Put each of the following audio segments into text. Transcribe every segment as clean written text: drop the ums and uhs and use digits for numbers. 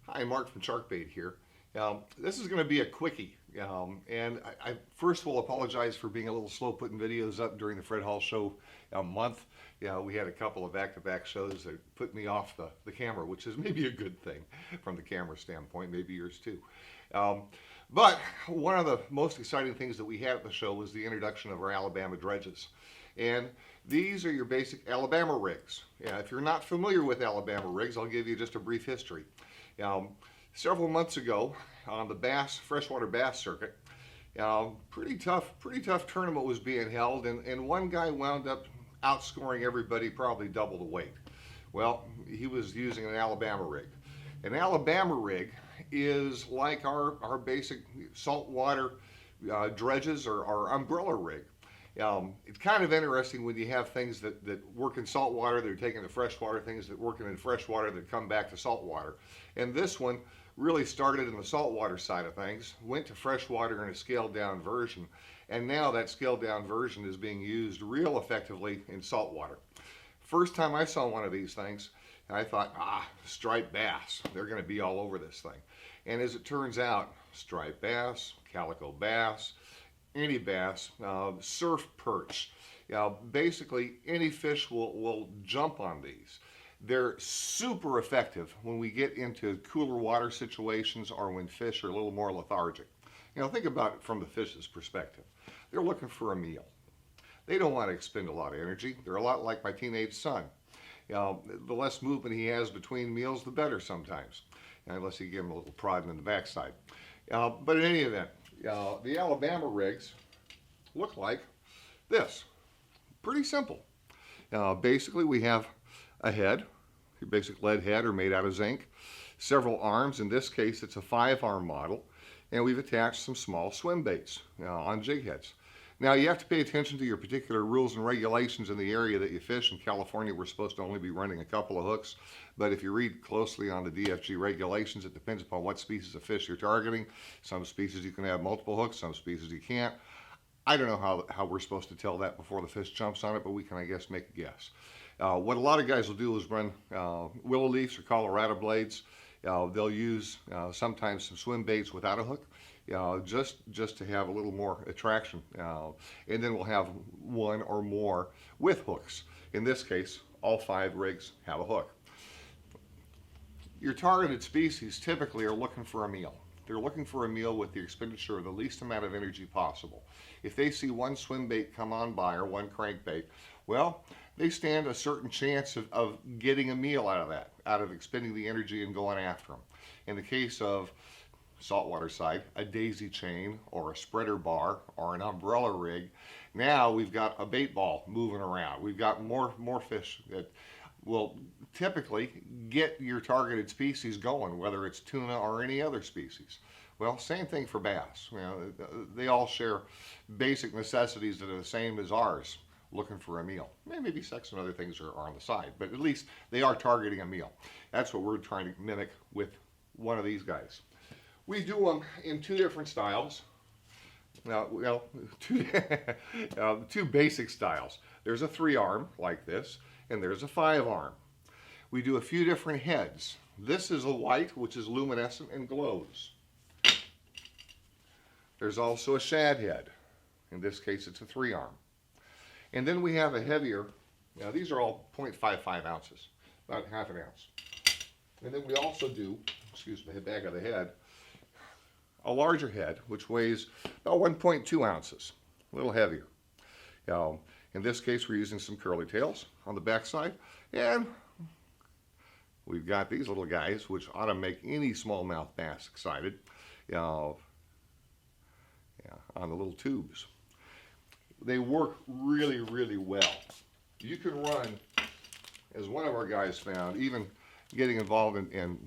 Hi, Mark from Sharkbait here. This is going to be a quickie, and I first will apologize for being a little slow putting videos up during the Fred Hall Show month. We had a couple of back-to-back shows that put me off the camera, which is maybe a good thing from the camera standpoint, maybe yours too. But one of the most exciting things that we had at the show was the introduction of our Alabama dredges. And these are your basic Alabama rigs. If you're not familiar with Alabama rigs, I'll give you just a brief history. Several months ago on the freshwater bass circuit, pretty tough tournament was being held, and one guy wound up outscoring everybody probably double the weight. Well, he was using an Alabama rig. An Alabama rig is like our basic saltwater dredges or our umbrella rig. It's kind of interesting when you have things that work in saltwater, they're taking the freshwater, things that work in freshwater that come back to saltwater. And this one really started in the saltwater side of things, went to freshwater in a scaled down version, and now that scaled down version is being used real effectively in saltwater. First time I saw one of these things, I thought, striped bass, they're going to be all over this thing. And as it turns out, striped bass, calico bass, any bass, surf perch, basically any fish will jump on these. They're super effective when we get into cooler water situations or when fish are a little more lethargic. Think about it from the fish's perspective. They're looking for a meal. They don't want to expend a lot of energy. They're a lot like my teenage son. The less movement he has between meals, the better sometimes, unless you give him a little prodding in the backside. But in any event, the Alabama rigs look like this. Pretty simple. Basically, we have a head, your basic lead head or made out of zinc, several arms. In this case, it's a 5-arm model, and we've attached some small swim baits on jig heads. Now, you have to pay attention to your particular rules and regulations in the area that you fish. In California, we're supposed to only be running a couple of hooks, but if you read closely on the DFG regulations, it depends upon what species of fish you're targeting. Some species you can have multiple hooks, some species you can't. I don't know how we're supposed to tell that before the fish jumps on it, but we can, I guess, make a guess. What a lot of guys will do is run willow leaves or Colorado blades. They'll use sometimes some swim baits without a hook, just to have a little more attraction. And then we'll have one or more with hooks. In this case, all 5 rigs have a hook. Your targeted species typically are looking for a meal. They're looking for a meal with the expenditure of the least amount of energy possible. If they see one swim bait come on by or one crankbait, well, they stand a certain chance of getting a meal out of that, out of expending the energy and going after them. In the case of saltwater side, a daisy chain or a spreader bar or an umbrella rig, now we've got a bait ball moving around. We've got more fish that will typically get your targeted species going, whether it's tuna or any other species. Well, same thing for bass. They all share basic necessities that are the same as ours, looking for a meal. Maybe sex and other things are on the side, but at least they are targeting a meal. That's what we're trying to mimic with one of these guys. We do them in 2 different styles. Two basic styles. There's a 3-arm like this, and there's a 5-arm. We do a few different heads. This is a white, which is luminescent and glows. There's also a shad head. In this case, it's a 3-arm. And then we have a heavier, now these are all 0.55 ounces, about half an ounce. And then we also do, the back of the head, a larger head, which weighs about 1.2 ounces, a little heavier. In this case, we're using some curly tails on the back side, and we've got these little guys, which ought to make any smallmouth bass excited, on the little tubes. They work really, really well. You can run, as one of our guys found, even getting involved in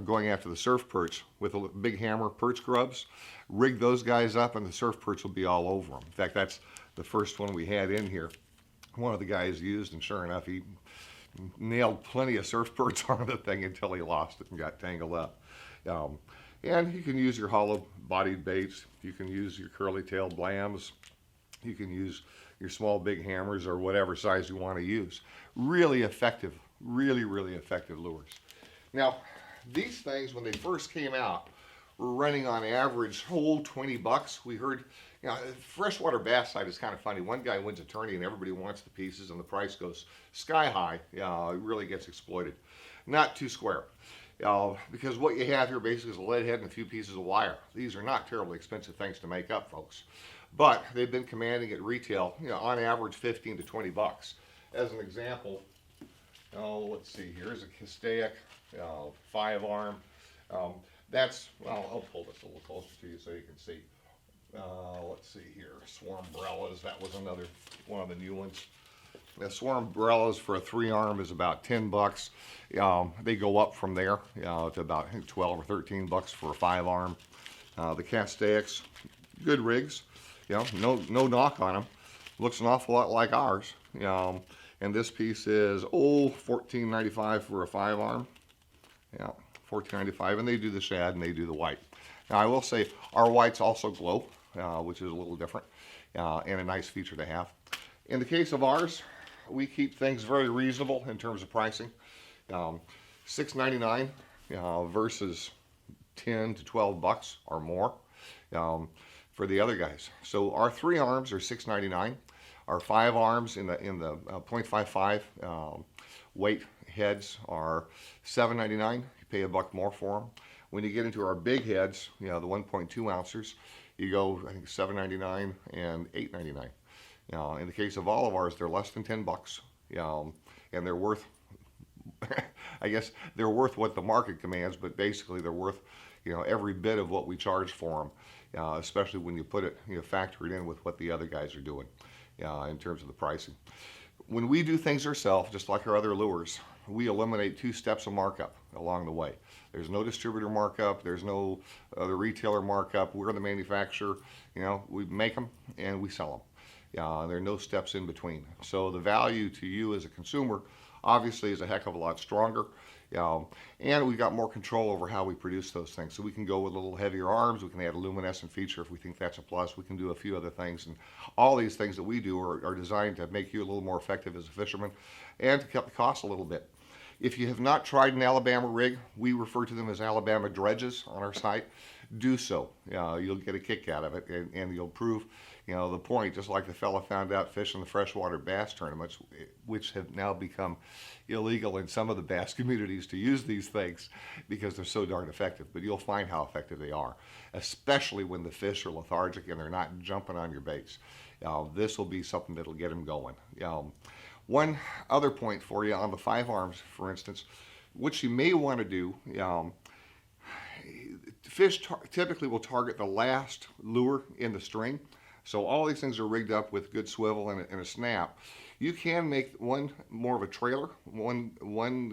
going after the surf perch with a big hammer, perch grubs, rig those guys up and the surf perch will be all over them. In fact, that's the first one we had in here. One of the guys used, and sure enough, he nailed plenty of surf perch on the thing until he lost it and got tangled up. And you can use your hollow-bodied baits. You can use your curly-tailed blams. You can use your small, big hammers or whatever size you want to use. Really effective really, really effective lures. Now, these things, when they first came out, were running on average, 20 bucks. We heard, freshwater bass side is kind of funny. One guy wins a tourney and everybody wants the pieces and the price goes sky high. It really gets exploited. Not too square. Because what you have here basically is a lead head and a few pieces of wire. These are not terribly expensive things to make up, folks. But they've been commanding at retail, on average 15 to 20 bucks. As an example, let's see, here's a Castaic 5-arm. I'll pull this a little closer to you so you can see. Let's see here, Swarmbrellas, that was another one of the new ones. The Swarmbrellas for a 3-arm is about 10 bucks. They go up from there to about 12 or 13 bucks for a 5-arm. The Castaics, good rigs, no knock on them. Looks an awful lot like ours. And this piece is $14.95 for a 5-arm. Yeah, $14.95, and they do the shad and they do the white. Now I will say our whites also glow, which is a little different and a nice feature to have. In the case of ours, we keep things very reasonable in terms of pricing. $6.99 versus 10 to 12 bucks or more for the other guys. So our 3-arms are $6.99. Our 5-arms in the .55 weight heads are $7.99. You pay $1 more for them. When you get into our big heads, the 1.2 ounces, you go, I think, $7.99 and $8.99. In the case of all of ours, they're less than 10 bucks, and they're worth, I guess, they're worth what the market commands, but basically they're worth, every bit of what we charge for them, especially when you put it, factor it in with what the other guys are doing in terms of the pricing. When we do things ourselves, just like our other lures, we eliminate 2 steps of markup along the way. There's no distributor markup, there's no other retailer markup. We're the manufacturer, we make them and we sell them. There are no steps in between. So the value to you as a consumer obviously is a heck of a lot stronger. And we've got more control over how we produce those things. So we can go with a little heavier arms, we can add a luminescent feature if we think that's a plus, we can do a few other things. And all these things that we do are designed to make you a little more effective as a fisherman and to cut the cost a little bit. If you have not tried an Alabama rig, we refer to them as Alabama-Dredges on our site. Do so. You'll get a kick out of it, and you'll prove, the point, just like the fella found out fishing the freshwater bass tournaments, which have now become illegal in some of the bass communities to use these things because they're so darn effective. But you'll find how effective they are, especially when the fish are lethargic and they're not jumping on your baits. This will be something that'll get them going. One other point for you on the 5-arms, for instance, what you may want to do, fish typically will target the last lure in the string. So all these things are rigged up with good swivel and a snap. You can make one more of a trailer, one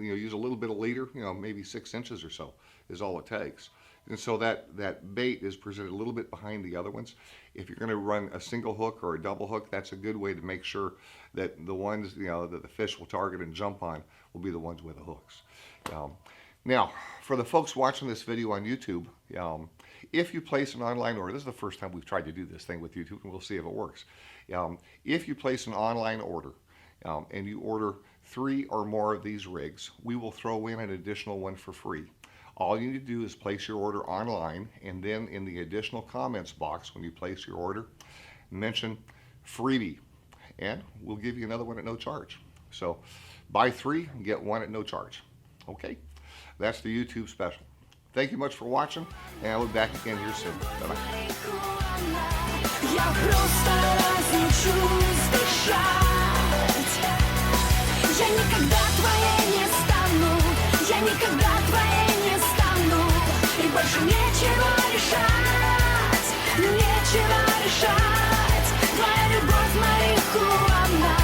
use a little bit of leader, maybe 6 inches or so is all it takes. And so that bait is presented a little bit behind the other ones. If you're going to run a single hook or a double hook, that's a good way to make sure that the ones that the fish will target and jump on will be the ones with the hooks. Now, for the folks watching this video on YouTube, if you place an online order, this is the first time we've tried to do this thing with YouTube, and we'll see if it works. If you place an online order and you order 3 or more of these rigs, we will throw in an additional one for free. All you need to do is place your order online, and then in the additional comments box when you place your order, mention freebie, and we'll give you another one at no charge. So buy 3 and get 1 at no charge. Okay, that's the YouTube special. Thank you much for watching, and I'll be back again here soon. Bye-bye. Больше нечего решать, нечего решать. Твоя любовь марихуана,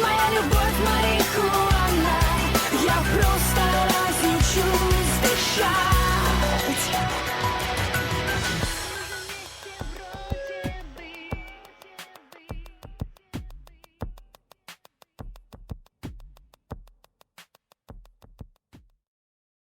моя любовь марихуана. Я просто разучусь дышать.